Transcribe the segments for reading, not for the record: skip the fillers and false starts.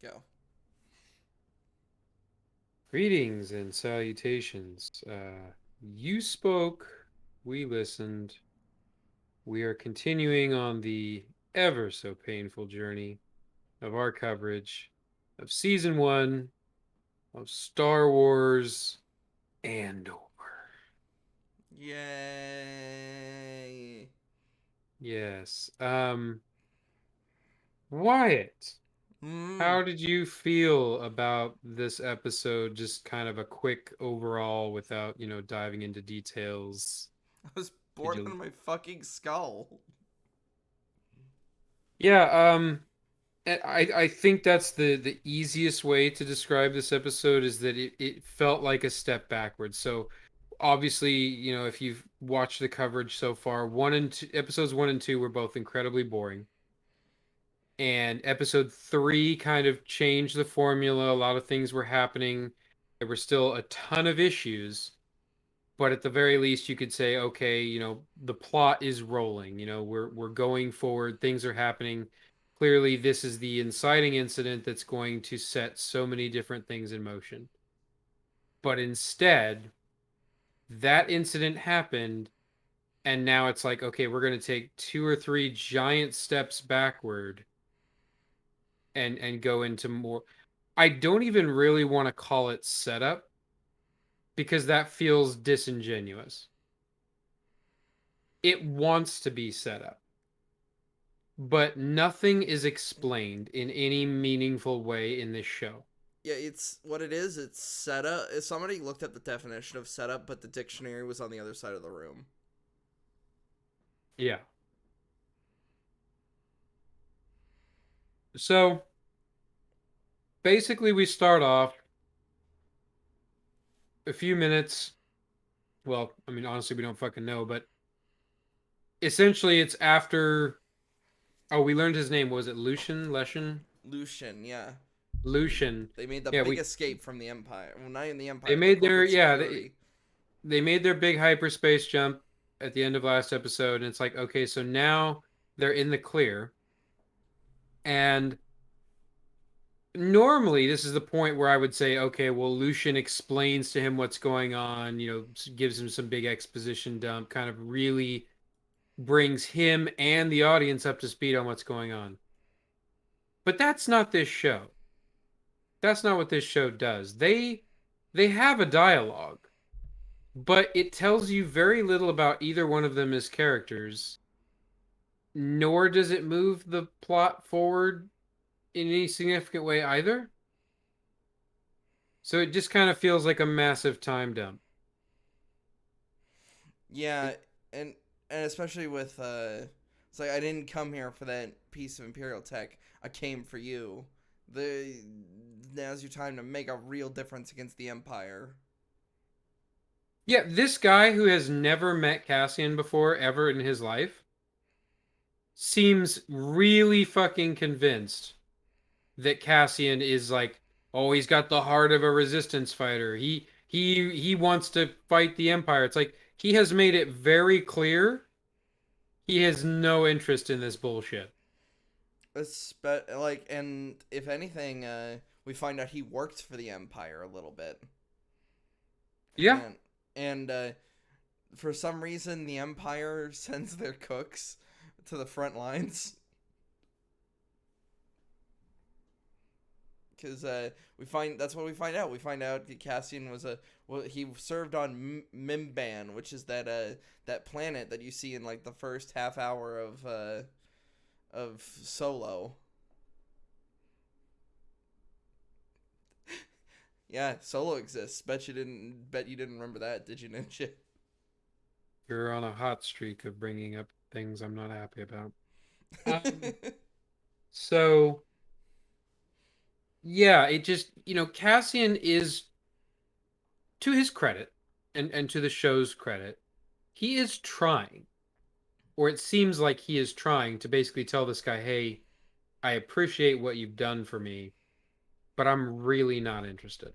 Go. Greetings and salutations. You spoke, we listened. We are continuing on the ever so painful journey of our coverage of season one of Star Wars Andor. Yay. Yes. Wyatt, Hmm. how did you feel about this episode? Just kind of a quick overall without, diving into details. I was Did bored out you of my fucking skull. Yeah, I think that's the easiest way to describe this episode is that it felt like a step backwards. So obviously, if you've watched the coverage so far, episodes one and two were both incredibly boring. And episode three kind of changed the formula. A lot of things were happening. There were still a ton of issues, but at the very least you could say, okay, the plot is rolling. We're going forward, things are happening. Clearly this is the inciting incident that's going to set so many different things in motion. But instead, that incident happened, and now it's like, okay, we're going to take two or three giant steps backward and go into more. I don't even really want to call it setup because that feels disingenuous. It wants to be set up, but nothing is explained in any meaningful way in this show. Yeah, it's what it is. It's setup. Somebody looked up the definition of setup, but the dictionary was on the other side of the room. Yeah. So basically, we start off a few minutes. Well, I mean, honestly, we don't fucking know, but essentially, it's after. Oh, we learned his name. Was it Lucian? Lucian? Lucian, yeah. Lucian. They made the Yeah, big escape from the Empire. Well, not in the they Empire, the made their corporate yeah security. they made their big hyperspace jump at the end of last episode, and it's like, okay, so now they're in the clear, and normally this is the point where I would say, okay, well, Lucian explains to him what's going on, gives him some big exposition dump, kind of really brings him and the audience up to speed on what's going on. But that's not this show. That's not what this show does. They have a dialogue, but it tells you very little about either one of them as characters, nor does it move the plot forward in any significant way either. So it just kind of feels like a massive time dump. Yeah, and and especially with it's like I didn't come here for that piece of Imperial tech. I came for you. The Now's your time to make a real difference against the Empire. Yeah, this guy who has never met Cassian before ever in his life seems really fucking convinced that Cassian is like, oh, he's got the heart of a resistance fighter. He wants to fight the Empire. It's like he has made it very clear he has no interest in this bullshit. And if anything, we find out he worked for the Empire a little bit, Yeah. and for some reason the Empire sends their cooks to the front lines because we find that's what we find out. We find out that Cassian was he served on Mimban, which is that planet that you see in like the first half hour of Solo. Yeah, Solo exists. Bet you didn't remember that, did you, Ninja? You're on a hot streak of bringing up things I'm not happy about. Um, so yeah, it just, Cassian is, to his credit and to the show's credit, he is trying, or it seems like he is trying to basically tell this guy, hey, I appreciate what you've done for me, but I'm really not interested.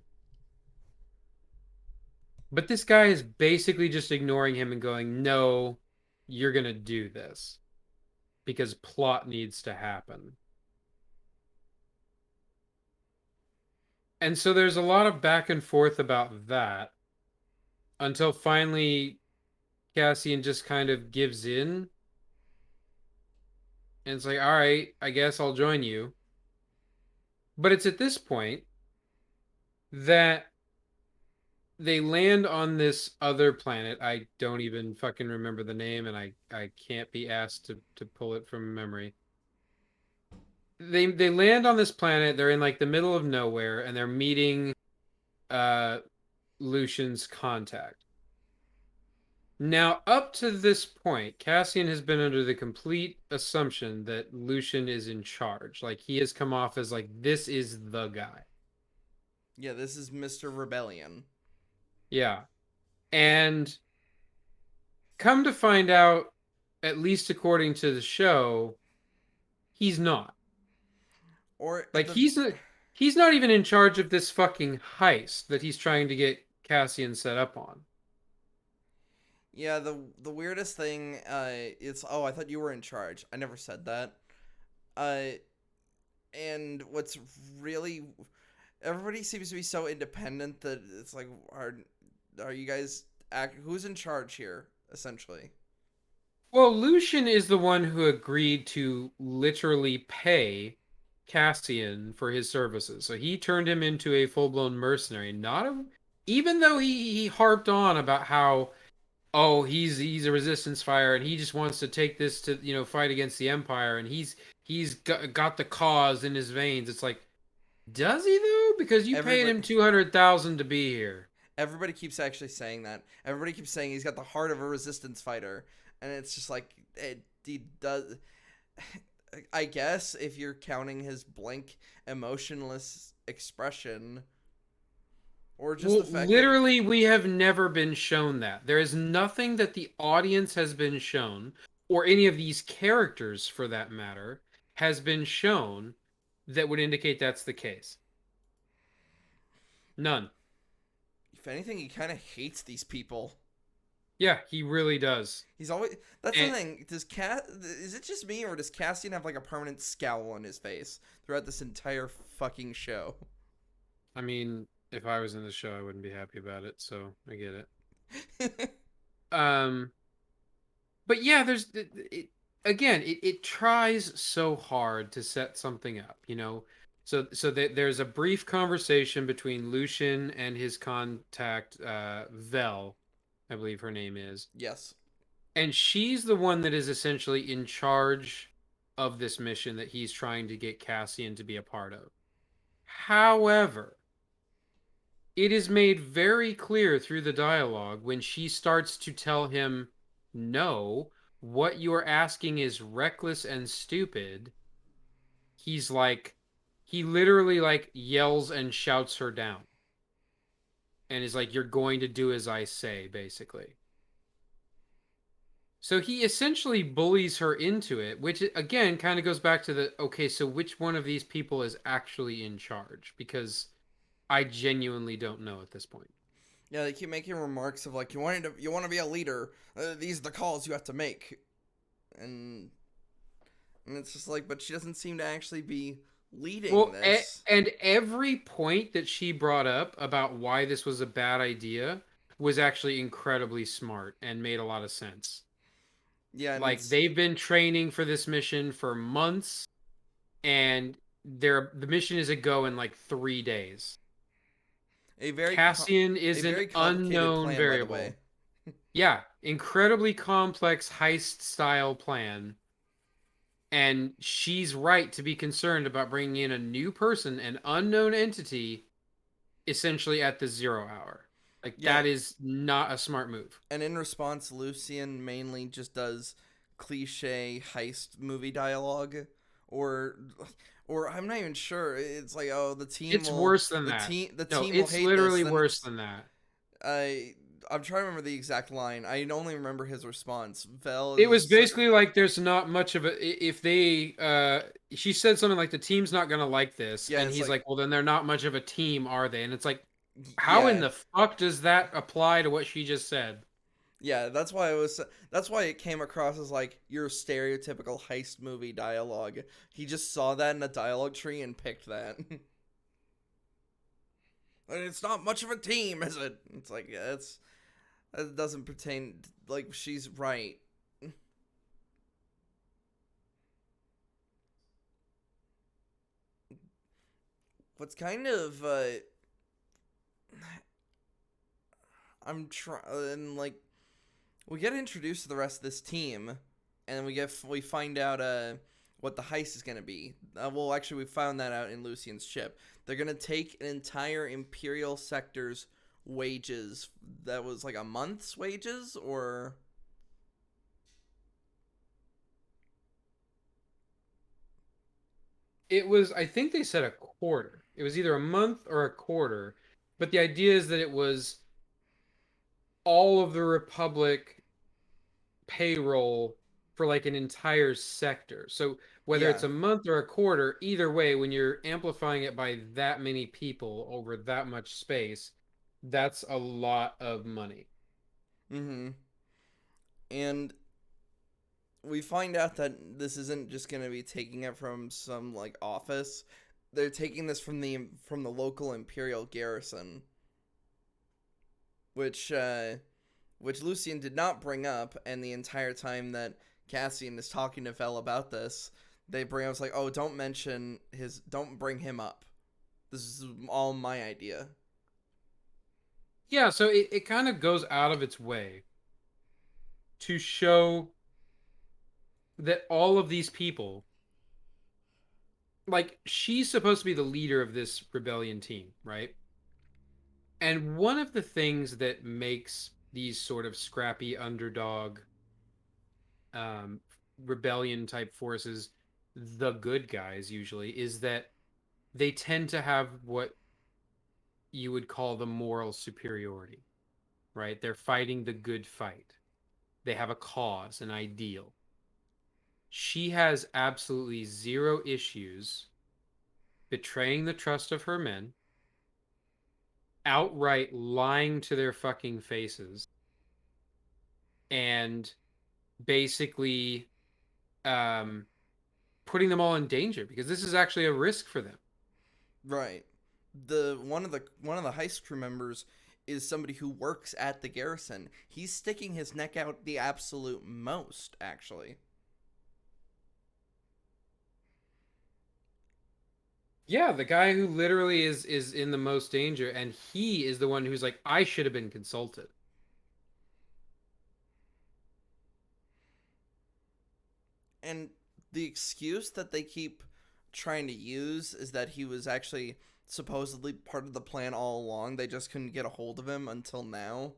But this guy is basically just ignoring him and going, no, you're going to do this because plot needs to happen. And so there's a lot of back and forth about that until finally Cassian just kind of gives in and it's like, all right, I guess I'll join you. But it's at this point that they land on this other planet. I don't even fucking remember the name, and I can't be asked to pull it from memory. They land on this planet. They're in like the middle of nowhere, and they're meeting uh Lucian's contact. Now, up to this point, Cassian has been under the complete assumption that Lucian is in charge. Like he has come off as like this is the guy. Yeah, this is Mr. Rebellion. Yeah. And come to find out, at least according to the show, he's not. Or Like he's not even in charge of this fucking heist that he's trying to get Cassian set up on. yeah, the weirdest thing is, oh, I thought you were in charge. I never said that. Uh and what's really, everybody seems to be so independent that it's like, are you guys who's in charge here essentially? Well, Lucian is the one who agreed to literally pay Cassian for his services. So he turned him into a full-blown mercenary. Not a, even though he harped on about how oh he's a resistance fire and he just wants to take this to fight against the Empire and he's got the cause in his veins. It's like does he though? Because you paid Everybody him 200,000 to be here. everybody keeps actually saying that. Everybody keeps saying he's got the heart of a resistance fighter, and it's just like he does. I guess if you're counting his blank, emotionless expression, or just Well, the fact that literally, we have never been shown that. There is nothing that the audience has been shown, or any of these characters for that matter, has been shown that would indicate that's the case. None. if anything, he kind of hates these people. Yeah, he really does. He's always. That's the And thing. Is it just me, or does Cassian have like a permanent scowl on his face throughout this entire fucking show? I mean, if I was in the show, I wouldn't be happy about it, so I get it. Um, but yeah, again, it tries so hard to set something up. So there's a brief conversation between Lucian and his contact, Vel, I believe her name is, Yes. and she's the one that is essentially in charge of this mission that he's trying to get Cassian to be a part of. However, it is made very clear through the dialogue when she starts to tell him, no, what you are asking is reckless and stupid. He's like, he literally like yells and shouts her down and is like, you're going to do as I say, basically. So he essentially bullies her into it, which again kind of goes back to the okay, so which one of these people is actually in charge? Because I genuinely don't know at this point. Yeah, they keep making remarks of like, you want to be a leader. These are the calls you have to make, and it's just like, but she doesn't seem to actually be leading Well, this. and every point that she brought up about why this was a bad idea was actually incredibly smart and made a lot of sense. Yeah, and Like it's they've been training for this mission for months, and the mission is a go in like 3 days. a Cassian a is an very complicated unknown plan, by the way. variable. Yeah, incredibly complex heist style plan. And she's right to be concerned about bringing in a new person, an unknown entity, essentially at the 0 hour. Like Yeah, that is not a smart move. and in response, Lucian mainly just does cliche heist movie dialogue, or or I'm not even sure. It's like, oh, It's worse than the that. team the No, team will it's hate this. literally Then worse it's than that. I I'm trying to remember the exact line. I only remember his response. Vel It was is basically like there's not much of a if they she said something like the team's not gonna like this yeah. and It's he's like like, well then they're not much of a team, are they? And it's like how in yeah. the fuck does that apply to what she just said? Yeah, that's why it was. That's why it came across as like your stereotypical heist movie dialogue. He just saw that in a dialogue tree and picked that. It's not much of a team, is it? It's like, yeah, that doesn't pertain. Like, she's right. What's kind of I'm trying like we get introduced to the rest of this team, and we find out what the heist is gonna be. Well, actually, we found that out in Lucian's ship. They're gonna take an entire Imperial sector's wages. That was like a month's wages, or It was, I think they said a quarter. It was either a month or a quarter, but the idea is that it was all of the Republic payroll for like an entire sector. So whether it's yeah. a month or a quarter, either way, when you're amplifying it by that many people over that much space, that's a lot of money. Mm-hmm. And we find out that this isn't just gonna be taking it from some like office. They're taking this from the local Imperial Garrison, which which Lucian did not bring up, and the entire time that Cassian is talking to Vel about this, they bring up like, oh, don't bring him up. This is all my idea. Yeah, so it kind of goes out of its way to show that all of these people, like, she's supposed to be the leader of this rebellion team, right? And one of the things that makes these sort of scrappy underdog um, rebellion type forces the good guys usually is that they tend to have what you would call the moral superiority, right? They're fighting the good fight. They have a cause, an ideal. She has absolutely zero issues betraying the trust of her men, outright lying to their fucking faces, and basically um, putting them all in danger because this is actually a risk for them. Right. The one of the heist crew members is somebody who works at the garrison. He's sticking his neck out the absolute most, actually. Yeah, the guy who literally is in the most danger, and he is the one who's like, I should have been consulted. And the excuse that they keep trying to use is that he was actually supposedly part of the plan all along. They just couldn't get a hold of him until now.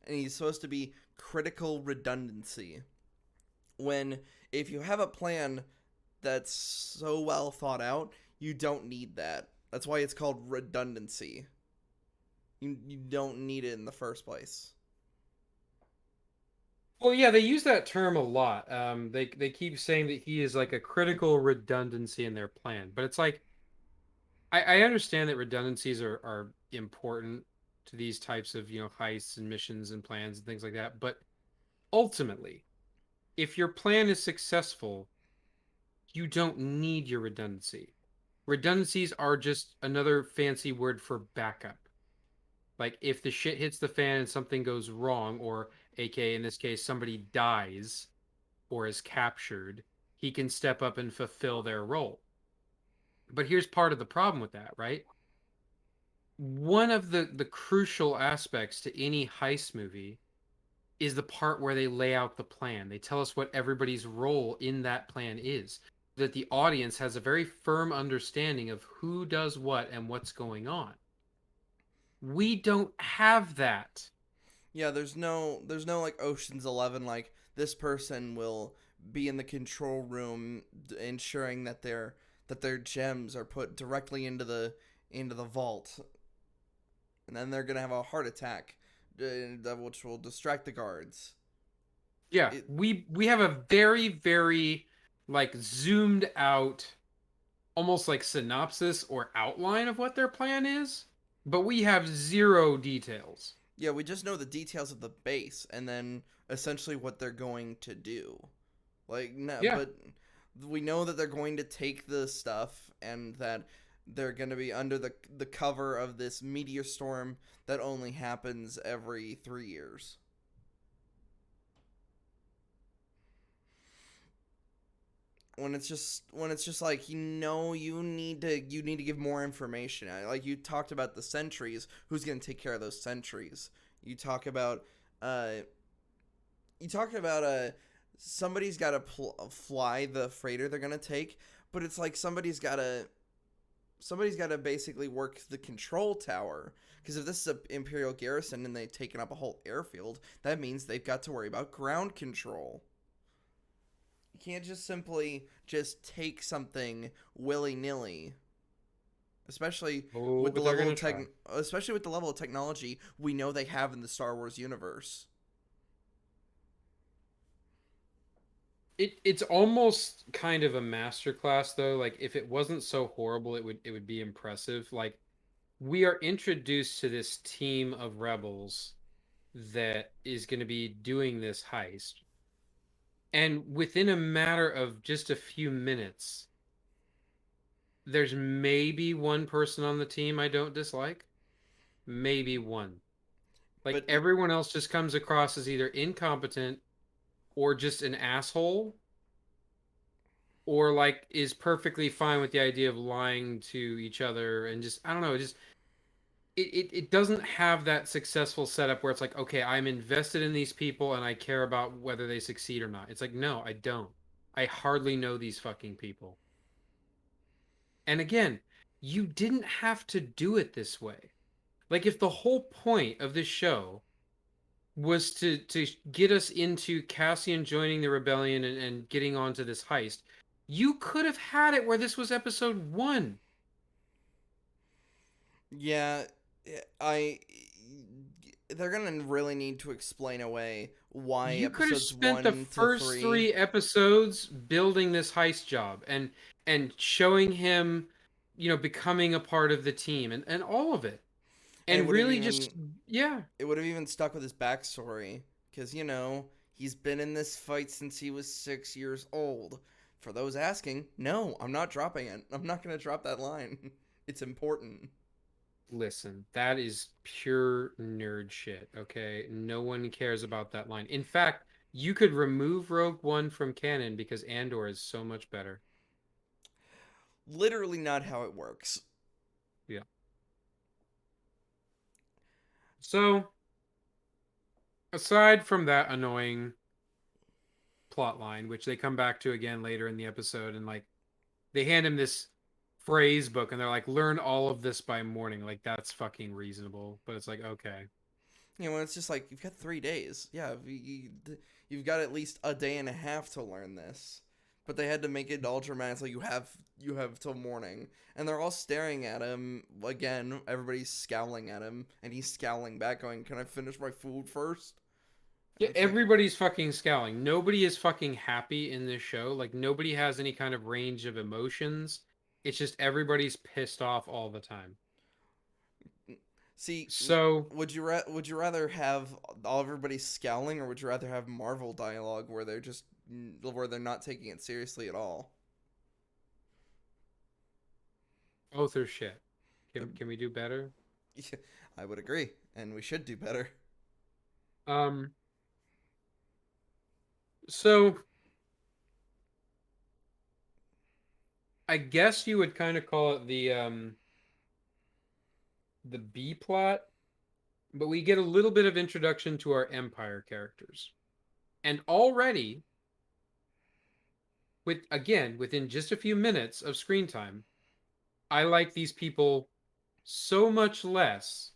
And he's supposed to be critical redundancy. When if you have a plan that's so well thought out, you don't need that. That's why it's called redundancy. You don't need it in the first place. Well, yeah, they use that term a lot. They keep saying that he is like a critical redundancy in their plan, but it's like I understand that redundancies are important to these types of heists and missions and plans and things like that, but ultimately, if your plan is successful, you don't need your redundancy. Redundancies are just another fancy word for backup. Like if the shit hits the fan and something goes wrong, or aka in this case, somebody dies or is captured, he can step up and fulfill their role. But here's part of the problem with that, right? One of the crucial aspects to any heist movie is the part where they lay out the plan. They tell us what everybody's role in that plan is, so that the audience has a very firm understanding of who does what and what's going on. We don't have that. Yeah, there's no like Ocean's 11 like this person will be in the control room ensuring that their gems are put directly into the vault, and then they're going to have a heart attack which will distract the guards. Yeah, It we have a very like zoomed out, almost like synopsis or outline of what their plan is, but we have zero details. Yeah, we just know the details of the base and then essentially what they're going to do. Like no, Yeah. but we know that they're going to take the stuff and that They're going to be under the cover of this meteor storm that only happens every 3 years. When it's just like, you need to give more information. Like, you talked about the sentries. Who's going to take care of those sentries? You talk about uh you talk about somebody's got to fly the freighter they're going to take, but it's like somebody's got to basically work the control tower, because if this is an Imperial Garrison and they've taken up a whole airfield, that means they've got to worry about ground control. You can't just simply just take something willy-nilly, especially Oh, with the but they're level gonna of try. technology we know they have in the Star Wars universe. It's almost kind of a masterclass though. Like if it wasn't so horrible, it would be impressive. Like we are introduced to this team of rebels that is going to be doing this heist. And within a matter of just a few minutes, there's maybe one person on the team I don't dislike. Maybe one. Like But everyone else just comes across as either incompetent or just an asshole or like is perfectly fine with the idea of lying to each other and just I don't know, it doesn't have that successful setup where it's like, okay, I'm invested in these people and I care about whether they succeed or not. It's like, no, I don't. I hardly know these fucking people. And again, you didn't have to do it this way. Like if the whole point of this show was to get us into Cassian joining the rebellion and getting onto this heist, you could have had it where this was episode one. yeah, I they're gonna really need to explain away why You could have episodes spent the first 1 to 3, three episodes building this heist job and showing him, becoming a part of the team and all of it. and And really just yeah, it would have even stuck with his backstory, because he's been in this fight since he was 6 years old. For those asking, no, I'm not dropping it. I'm not gonna drop that line. It's important. listen, that is pure nerd shit, okay? No one cares about that line. In fact, you could remove Rogue One from canon because Andor is so much better. Literally not how it works. Yeah. So, aside from that annoying plot line, which they come back to again later in the episode, and like they hand him this phrase book and they're like, learn all of this by morning. Like, that's fucking reasonable. But it's like, okay. It's just like, you've got 3 days. Yeah, you've got at least a day and a half to learn this. But they had to make it all dramatic. Like, you have till morning, and they're all staring at him again. Everybody's scowling at him, and he's scowling back, going, "Can I finish my food first?" Yeah, And it's like, everybody's fucking scowling. Nobody is fucking happy in this show. Like, nobody has any kind of range of emotions. It's just everybody's pissed off all the time. see, So, would you rather have all everybody scowling, or would you rather have Marvel dialogue where they're not taking it seriously at all? both are shit. Uh, Can we do better? I would agree, and we should do better. Um, so I guess you would kind of call it the B plot, but we get a little bit of introduction to our Empire characters. And already, within just a few minutes of screen time, I like these people so much less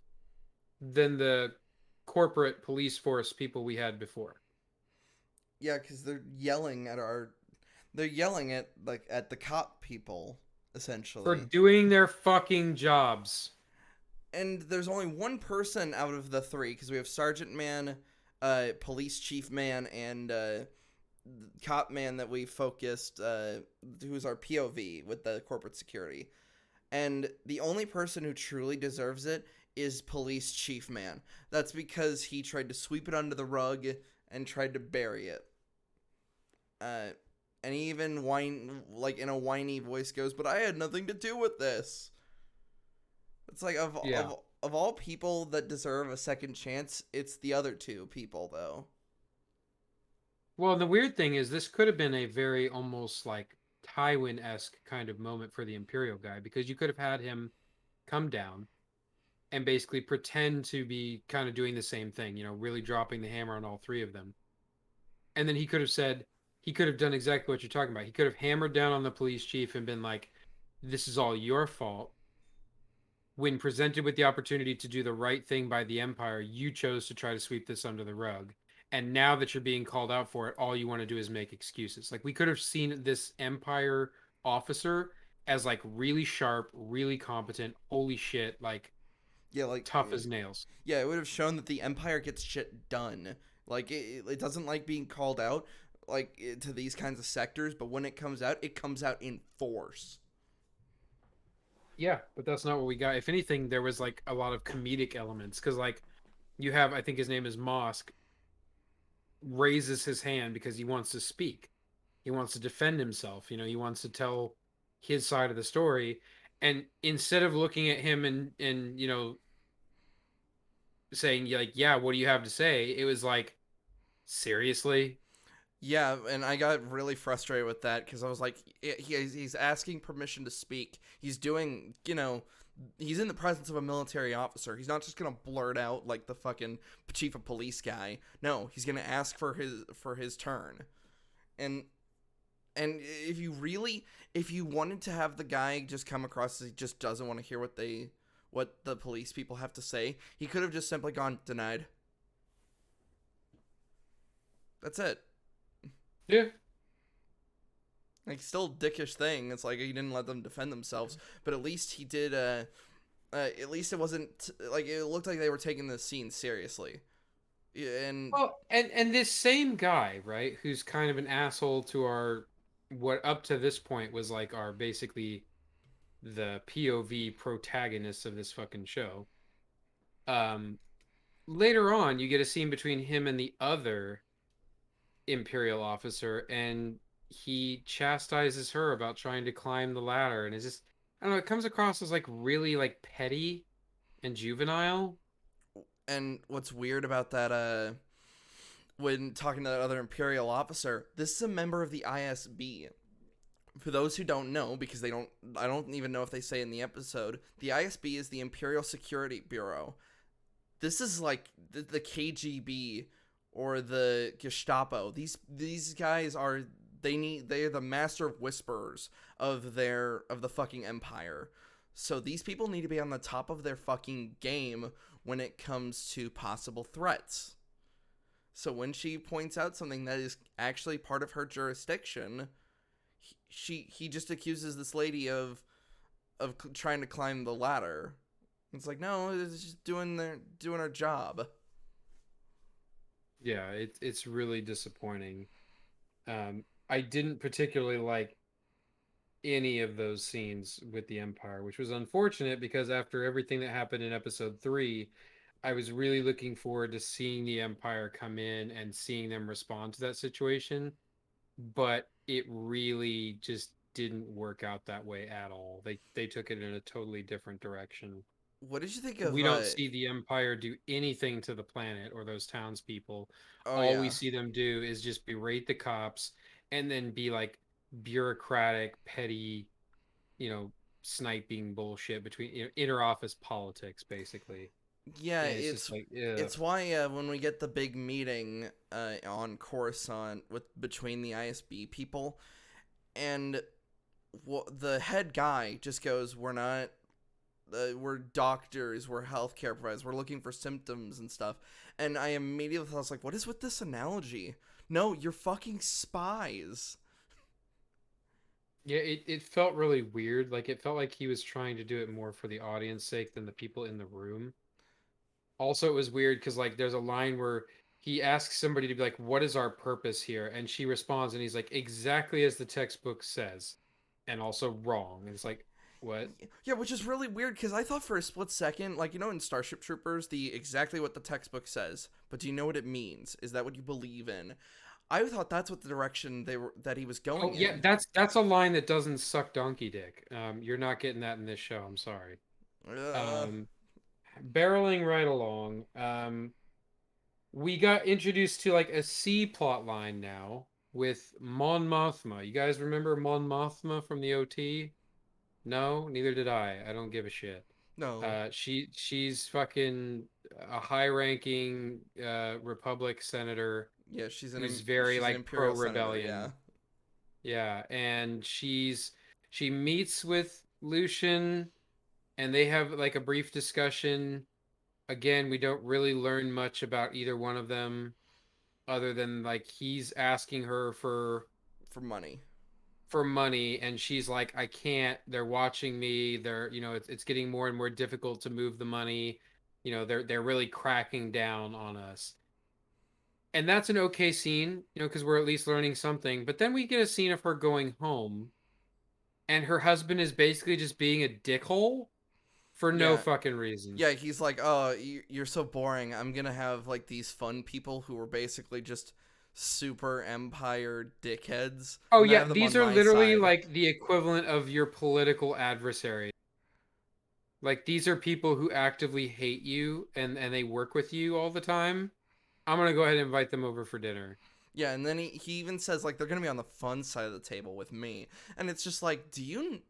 than the corporate police force people we had before. Yeah, because they're yelling at the cop people, For essentially. doing their fucking jobs. And there's only one person out of the three, because we have Sergeant Man, Police Chief Man, and Cop Man that we focused, who's our POV with the corporate security. And the only person who truly deserves it is Police Chief Man. That's because he tried to sweep it under the rug and tried to bury it. And he even in a whiny voice goes, "But I had nothing to do with this." It's like Yeah. of all people that deserve a second chance, it's the other two people though. Well, the weird thing is this could have been a very almost like Tywin-esque kind of moment for the Imperial guy because you could have had him come down and basically pretend to be kind of doing the same thing, really dropping the hammer on all three of them. And then he could have done exactly what you're talking about. He could have hammered down on the police chief and been like, this is all your fault. When presented with the opportunity to do the right thing by the Empire, you chose to try to sweep this under the rug. And now that you're being called out for it, all you want to do is make excuses. Like, we could have seen this Empire officer as like really sharp, really competent, holy shit, like Yeah, like tough as nails. yeah, it would have shown that the Empire gets shit done. Like it doesn't like being called out to these kinds of sectors, but when it comes out in force. Yeah, but that's not what we got. If anything, there was like a lot of comedic elements because like you have, I think his name is Mosk, raises his hand because he wants to speak. He wants to defend himself. He wants to tell his side of the story. And instead of looking at him and saying like, yeah, what do you have to say? It was like, seriously? Yeah, and I got really frustrated with that because I was like, he's asking permission to speak. He's doing, he's in the presence of a military officer. He's not just gonna blurt out like the fucking chief of police guy. No, he's gonna ask for his turn. And and if you wanted to have the guy just come across as he just doesn't want to hear what the police people have to say, he could have just simply gone denied. That's it. Yeah. Like still a dickish thing. It's like he didn't let them defend themselves, but at least he did. At least it wasn't like it looked like they were taking the scene seriously. Yeah, and Well, and this same guy, right, who's kind of an asshole to our what up to this point was like our basically the POV protagonist of this fucking show. Um, Later on, you get a scene between him and the other Imperial officer, and he chastises her about trying to climb the ladder, and it's just I don't know. It comes across as like really like petty and juvenile. what's weird about that when talking to that other Imperial officer, this is a member of the ISB. For those who don't know, because I don't even know if they say in the episode, the ISB is the Imperial Security Bureau. This is like the KGB or the Gestapo. These guys are they are the master of whisperers of the fucking empire. So these people need to be on the top of their fucking game when it comes to possible threats. So when she points out something that is actually part of her jurisdiction, he just accuses this lady of trying to climb the ladder. It's like no, it's just doing her job. Yeah, it's really disappointing. I didn't particularly like any of those scenes with the Empire, which was unfortunate because after everything that happened in episode 3, I was really looking forward to seeing the Empire come in and seeing them respond to that situation, but it really just didn't work out that way at all. They took it in a totally different direction. What did you think of? We don't see the Empire do anything to the planet or those townspeople. Oh All we yeah, see them do is just berate the cops and then be like bureaucratic, petty, you know, sniping bullshit between inter-office politics, basically. yeah. And it's just like, ugh. It's why when we get the big meeting on Coruscant with between the ISB people and the head guy just goes, "We're not. We're doctors. We're healthcare providers. We're looking for symptoms and stuff." And I immediately thought, I was like, "What is with this analogy? No, you're fucking spies." Yeah, it felt really weird. Like it felt like he was trying to do it more for the audience sake than the people in the room. Also, it was weird because like there's a line where he asks somebody to be like, "What is our purpose here?" And she responds, and he's like, "Exactly as the textbook says," and also wrong. And it's like, what? Yeah, which is really weird because I thought for a split second, like in Starship Troopers, the exactly what the textbook says, but do you know what it means? Is that what you believe in? I thought that's what the direction that he was Oh going yeah, in. that's a line that doesn't suck donkey dick. You're not getting that in this show. I'm sorry. Uh, Um, barreling right along. We got introduced to like a C plot line now with Mon Mothma. You guys remember Mon Mothma from the OT? No, neither did I. I don't give a shit. no. She's fucking a high-ranking Republic senator Yeah, who's very she's an like imperial senator. Yeah, pro-rebellion. Yeah, and she meets with Lucian and they have like a brief discussion. Again, we don't really learn much about either one of them other than like he's asking her for money. for money and she's like I can't, they're watching me, they're it's getting more and more difficult to move the money, they're really cracking down on us. And that's an okay scene, because we're at least learning something. But then we get a scene of her going home and her husband is basically just being a dickhole for no Yeah, fucking reason. yeah. He's like, oh, you're so boring. I'm gonna have like these fun people who are basically just super empire dickheads. Oh I'm gonna yeah, have them these on are my literally side. like the equivalent of your political adversary. Like these are people who actively hate you and they work with you all the time. I'm gonna go ahead and invite them over for dinner. Yeah, and then he even says like they're gonna be on the fun side of the table with me, and it's just like, do you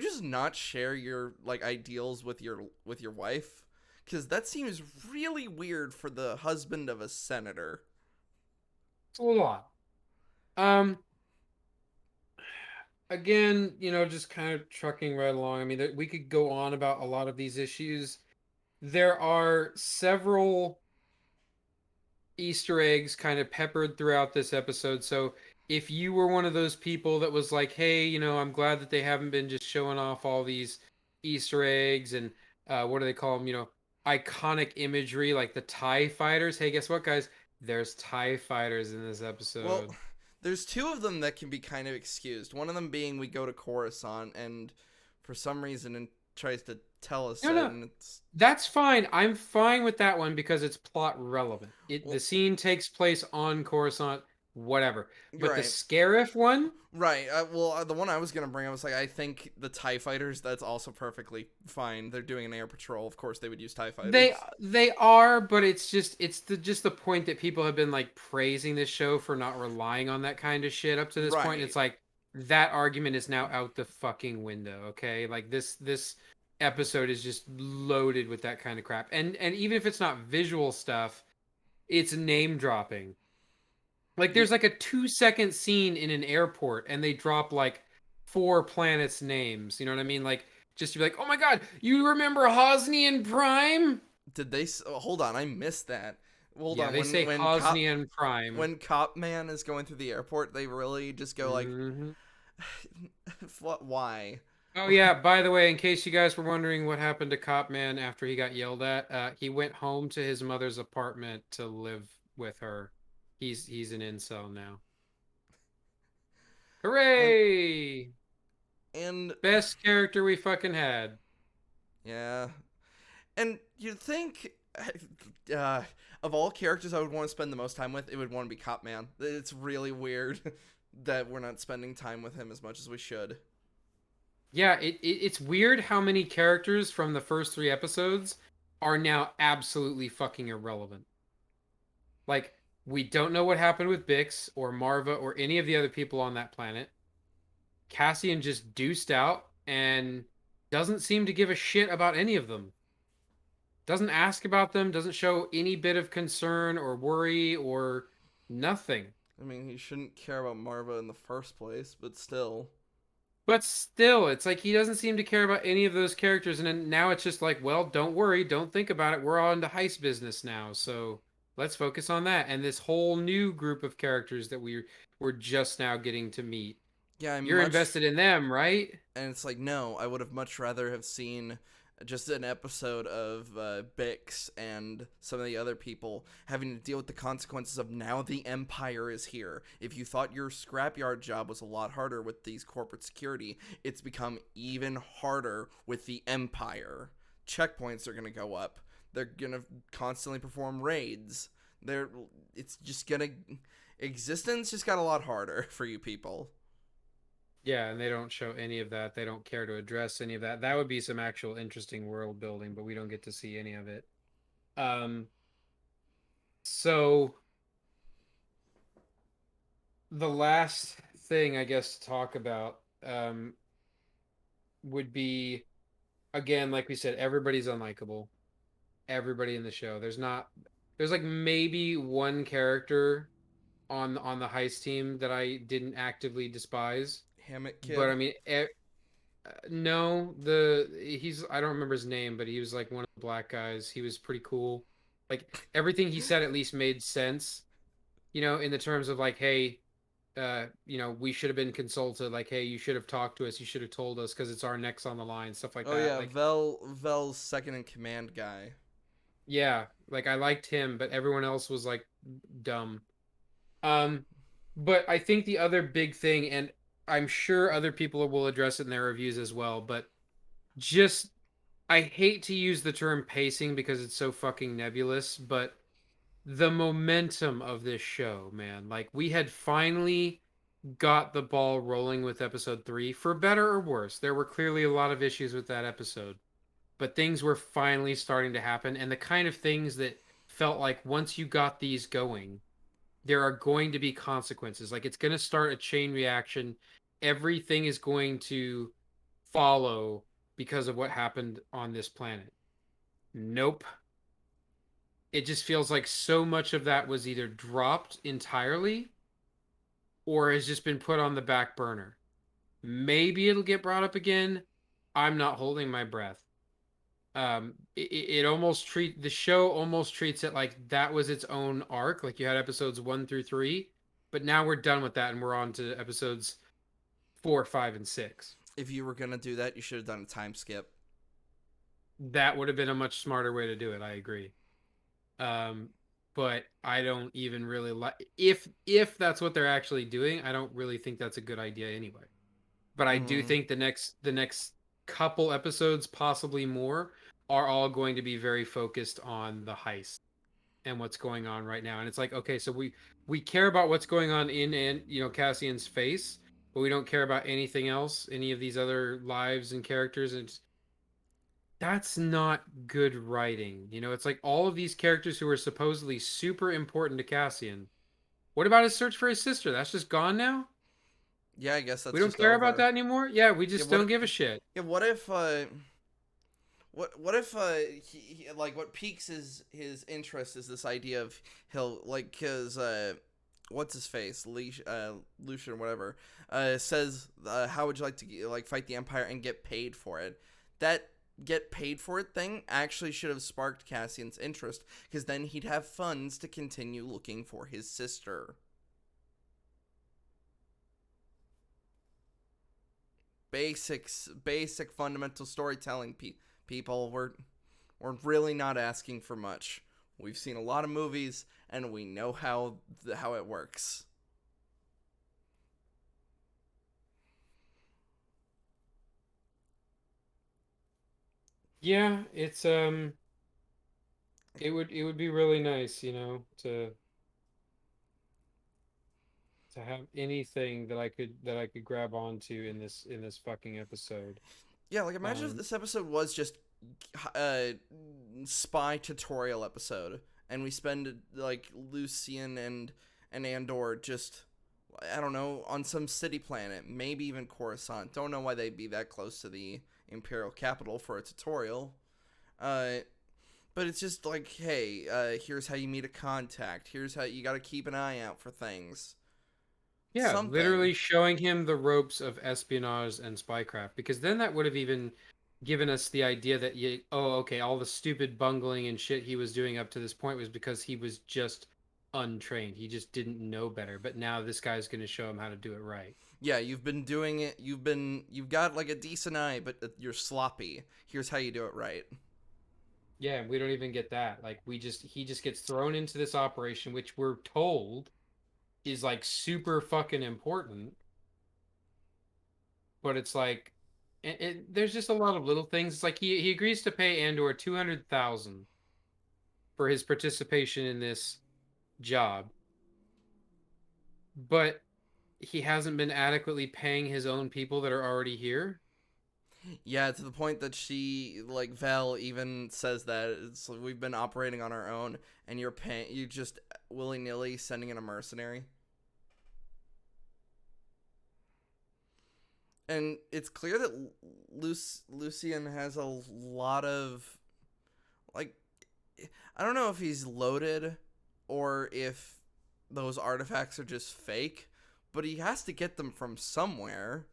just not share your like ideals with your wife? Because that seems really weird for the husband of a senator. It's a lot. Um, Again, just kind of trucking right along. I mean, we could go on about a lot of these issues. There are several Easter eggs kind of peppered throughout this episode. So if you were one of those people that was like, hey, I'm glad that they haven't been just showing off all these Easter eggs and what do they call them? Iconic imagery like the TIE fighters. Hey, guess what, guys? There's TIE fighters in this Well, episode. there's two of them that can be kind of excused. One of them being we go to Coruscant, and for some reason, it tries to tell us No, it, no, and it's that's fine. I'm fine with that one because it's plot relevant. The well, scene takes place on Coruscant, whatever. you're But the right. Scarif one, Right. The one I was gonna bring, I was like, I think the Tie Fighters. That's also perfectly fine. They're doing an air patrol. Of course, they would use Tie they Fighters. they are, but it's just the point that people have been like praising this show for not relying on that kind of shit up to this point. Right. It's like that argument is now out the fucking window. Okay, like this episode is just loaded with that kind of crap. And even if it's not visual stuff, it's name dropping. Like Yeah. there's like a 2-second scene in an airport and they drop like 4 planets names. You know what I mean? Like just to be like, oh my god, you remember Hosnian Prime? Did they? Hold on, I missed that. Hold Yeah, on. they say Hosnian Prime. When Cop Man is going through the airport, they really just go like, Hmm. what? Why? Oh yeah, by the way, in case you guys were wondering what happened to Cop Man after he got yelled at, he went home to his mother's apartment to live with her. He's an incel now. and Hooray! and Best character we fucking had. yeah, and you'd think. Uh, of all characters I would want to spend the most time with, it would want to be Cop Man. It's really weird that we're not spending time with him as much as we should. Yeah, it's weird how many characters from the first 3 episodes are now absolutely fucking irrelevant. Like, we don't know what happened with Bix or Marva or any of the other people on that planet. Cassian just deuced out and doesn't seem to give a shit about any of them. Doesn't ask about them, doesn't show any bit of concern or worry or nothing. I mean, he shouldn't care about Marva in the first place, but still. But still, it's like he doesn't seem to care about any of those characters. And then now it's just like, well, don't worry, don't think about it. We're all into heist business now. So let's focus on that. And this whole new group of characters that we're just now getting to meet. Yeah, I'm You're much. invested in them, right? And it's like, no, I would have much rather have seen just an episode of Bix and some of the other people having to deal with the consequences of now the Empire is here. If you thought your scrapyard job was a lot harder with these corporate security, it's become even harder with the Empire. Checkpoints are going to go up. They're going to constantly perform raids. They're it's just going to existence just got a lot harder for you people. Yeah, and they don't show any of that. They don't care to address any of that. That would be some actual interesting world building, but we don't get to see any of it. Um, so the last thing I guess to talk about would be again, like we said, everybody's unlikable. Everybody in the show. There's like maybe one character on the heist team that I didn't actively despise, Hammock but Kid. I mean, no, the he's I don't remember his name, but he was like one of the black guys. He was pretty cool. Like everything he said at least made sense, in the terms of like, hey, we should have been consulted. Like, hey, you should have talked to us. You should have told us because it's our necks on the line, stuff like Oh that. yeah, Like, Vel's second in command guy. yeah, like I liked him, but everyone else was like dumb. Um, but I think the other big thing, and I'm sure other people will address it in their reviews as well, but just I hate to use the term pacing because it's so fucking nebulous, but the momentum of this show, man. Like we had finally got the ball rolling with episode 3 for better or worse. There were clearly a lot of issues with that episode, but things were finally starting to happen and the kind of things that felt like once you got these going, there are going to be consequences. Like it's going to start a chain reaction. Everything is going to follow because of what happened on this planet. Nope. It just feels like so much of that was either dropped entirely or has just been put on the back burner. Maybe it'll get brought up again. I'm not holding my breath. It almost the show almost treats it like that was its own arc. Like you had episodes 1 through 3, but now we're done with that and we're on to episodes 4, 5, and 6. If you were gonna do that, you should have done a time skip. That would have been a much smarter way to do it. I agree. Um, but I don't even really like if that's what they're actually doing. I don't really think that's a good idea anyway. But I do Mm-hmm. think the next couple episodes, possibly more, are all going to be very focused on the heist and what's going on right now. And it's like, okay, so we care about what's going on in and Cassian's face, but we don't care about anything else, any of these other lives and characters. And that's not good writing. It's like all of these characters who are supposedly super important to Cassian. What about his search for his sister? That's just gone now? Yeah, I guess We that's don't just care about over. that anymore? Yeah, we Yeah, just don't what? give a shit. Yeah, what if? What if like what piques his interest is this idea of he'll like his what's his face Lucian whatever says how would you like to like fight the Empire and get paid for it. That get paid for it thing actually should have sparked Cassian's interest because then he'd have funds to continue looking for his sister. Basic fundamental storytelling people. We're really not asking for much. We've seen a lot of movies and we know how it works. Yeah, it would be really nice, to have anything that I could grab onto in this fucking episode. Yeah, like imagine if Um, this episode was just a spy tutorial episode and we spend like Lucian and Andor just I don't know on some city planet, maybe even Coruscant. Don't know why they'd be that close to the Imperial capital for a tutorial. Uh, But it's just like, hey, here's how you meet a contact. Here's how you got to keep an eye out for things. yeah, Something. literally showing him the ropes of espionage and spycraft, because then that would have even given us the idea that okay, all the stupid bungling and shit he was doing up to this point was because he was just untrained. He just didn't know better. But now this guy's going to show him how to do it right. Yeah, you've been doing it. You've got like a decent eye, but you're sloppy. Here's how you do it right. Yeah, we don't even get that. Like he just gets thrown into this operation, which we're told is like super fucking important. But it's like, there's just a lot of little things. It's like he agrees to pay Andor 200,000 for his participation in this job, but he hasn't been adequately paying his own people that are already here. Yeah, to the point that she, like Vel, even says that it's like, we've been operating on our own, and you're paying, you just willy nilly sending in a mercenary. And it's clear that Lucian has a lot of like, I don't know if he's loaded or if those artifacts are just fake, but he has to get them from somewhere.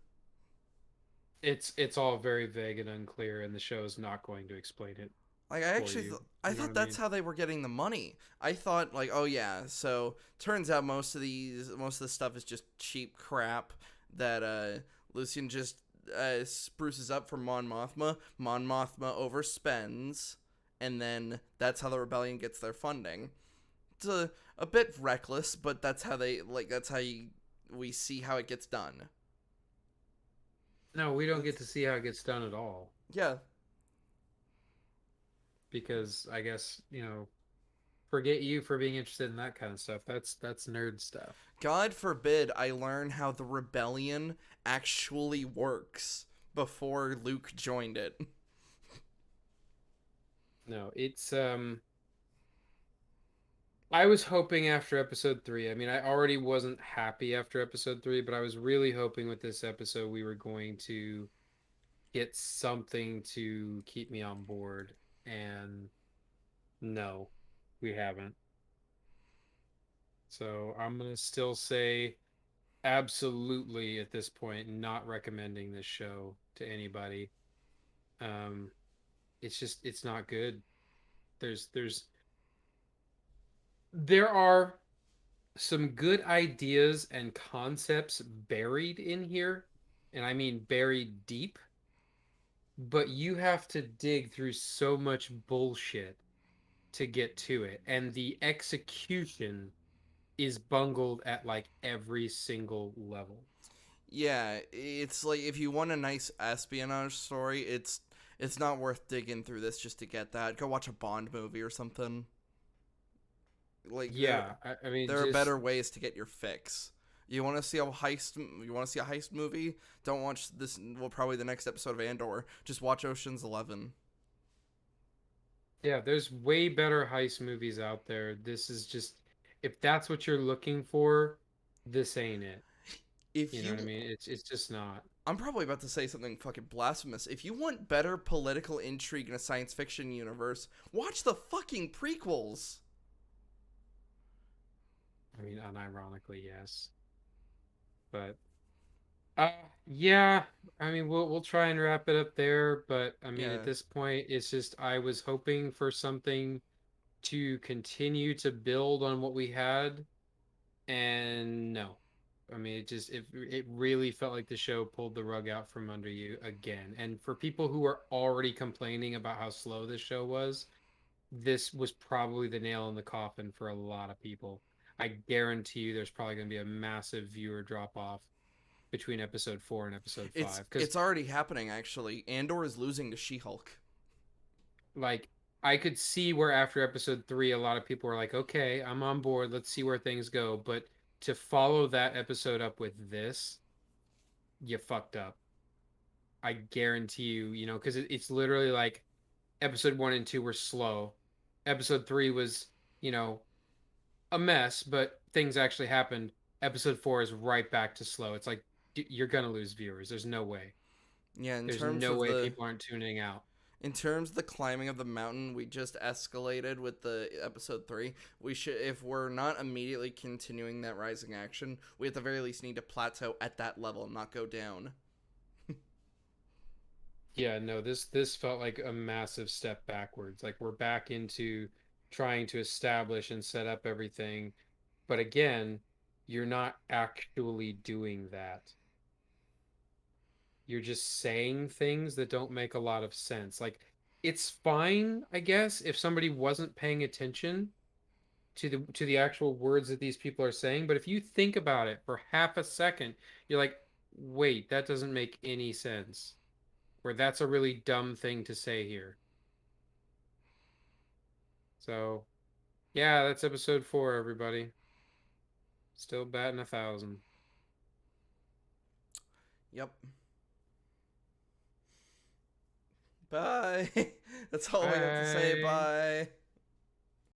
It's all very vague and unclear, and the show is not going to explain it Like I for actually you. I You know what thought I that's mean? how they were getting the money. I thought like, oh yeah, so turns out most of the stuff is just cheap crap that Lucian just spruces up for Mon Mothma. Mon Mothma overspends, and then that's how the rebellion gets their funding. It's a bit reckless, but that's how they like. That's how we see how it gets done. No, we don't get That's to see how it gets done at all yeah. because I guess, forget you for being interested in that kind of stuff. That's nerd stuff. God forbid I learn how the rebellion actually works before Luke joined it. No, it's I was hoping after episode 3. I mean, I already wasn't happy after episode 3, but I was really hoping with this episode we were going to get something to keep me on board. And no, we haven't. So I'm gonna still say absolutely at this point not recommending this show to anybody. Um, it's not good. There's there are some good ideas and concepts buried in here, and I mean buried deep, but you have to dig through so much bullshit to get to it, and the execution is bungled at like every single level. Yeah, it's like if you want a nice espionage story, it's not worth digging through this just to get that. Go watch a Bond movie or something. Like Yeah, I mean, there are just better ways to get your fix. You want to see a heist? You want to see a heist movie? Don't watch this. Well, probably the next episode of Andor. Just watch Ocean's 11. yeah, there's way better heist movies out there. This is just if that's what you're looking for, this ain't it. If You know what I you mean? It's just not. I'm probably about to say something fucking blasphemous. If you want better political intrigue in a science fiction universe, watch the fucking prequels. I mean, unironically, yes. But uh yeah, I mean we'll try and wrap it up there, but I mean at Yeah. this point it's just I was hoping for something to continue to build on what we had, and no. I mean it really felt like the show pulled the rug out from under you again. And for people who are already complaining about how slow this show was, this was probably the nail in the coffin for a lot of people. I guarantee you there's probably going to be a massive viewer drop off between episode 4 and episode It's 5 because it's already happening actually. Andor is losing to She-Hulk. like I could see where after episode 3 a lot of people were like, okay, I'm on board, let's see where things go. But to follow that episode up with this, you fucked up. I guarantee you, because it's literally like episode 1 and 2 were slow, episode 3 was, you know a mess, but things actually happened. Episode 4 is right back to slow. It's like you're gonna lose viewers. There's no way. Yeah, There's no way people aren't tuning out. in terms of the climbing of the mountain, we just escalated with the episode 3. We should, if we're not immediately continuing that rising action, we at the very least need to plateau at that level and not go down. Yeah, no, this felt like a massive step backwards. Like we're back into trying to establish and set up everything. But again, you're not actually doing that. You're just saying things that don't make a lot of sense. Like it's fine, I guess, if somebody wasn't paying attention to the actual words that these people are saying, but if you think about it for half a second, you're like, "Wait, that doesn't make any sense." Where that's a really dumb thing to say here. So, yeah, that's episode 4, everybody. Still batting 1,000. Yep. Bye. That's all we have to say. Bye. Bye.